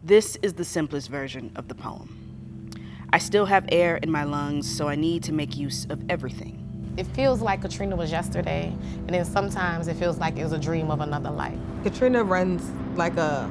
This is the simplest version of the poem. I still have air in my lungs, so I need to make use of everything. It feels like Katrina was yesterday, and then sometimes it feels like it was a dream of another life. Katrina runs like a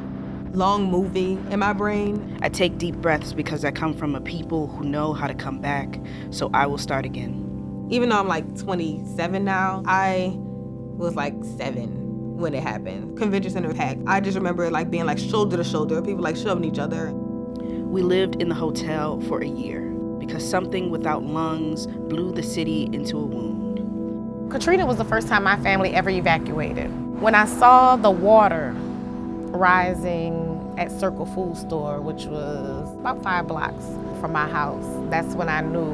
long movie in my brain. I take deep breaths because I come from a people who know how to come back, so I will start again. Even though I'm like 27 now, I was like 7 when it happened. Convention center packed. I just remember like being like shoulder to shoulder, people like shoving each other. We lived in the hotel for a year because something without lungs blew the city into a wound. Katrina was the first time my family ever evacuated. When I saw the water rising at Circle Food Store, which was about 5 blocks from my house, that's when I knew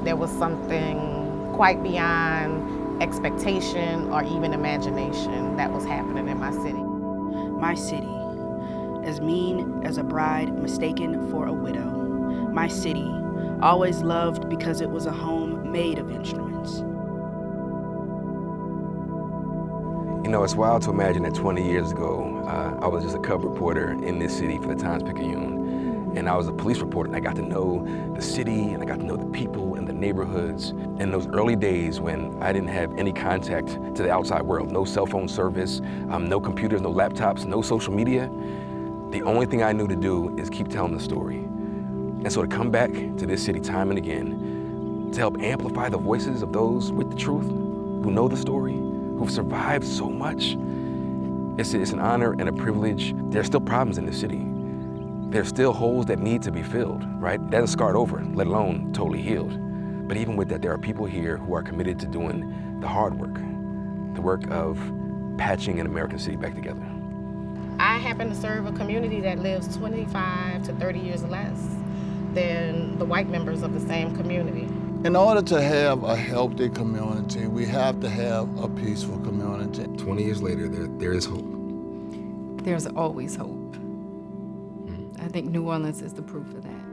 there was something quite beyond expectation or even imagination that was happening in my city. My city, as mean as a bride mistaken for a widow. My city, always loved because it was a home made of instruments. You know, it's wild to imagine that 20 years ago, I was just a cub reporter in this city for the Times-Picayune. And I was a police reporter, and I got to know the city, and I got to know the people and the neighborhoods. In those early days when I didn't have any contact to the outside world, no cell phone service, no computers, no laptops, no social media, the only thing I knew to do is keep telling the story. And so to come back to this city time and again, to help amplify the voices of those with the truth, who know the story, who've survived so much, it's an honor and a privilege. There's still problems in the city. There's still holes that need to be filled, right? It hasn't scarred over, let alone totally healed. But even with that, there are people here who are committed to doing the hard work, the work of patching an American city back together. I happen to serve a community that lives 25 to 30 years less than the white members of the same community. In order to have a healthy community, we have to have a peaceful community. 20 years later, there is hope. There's always hope. I think New Orleans is the proof of that.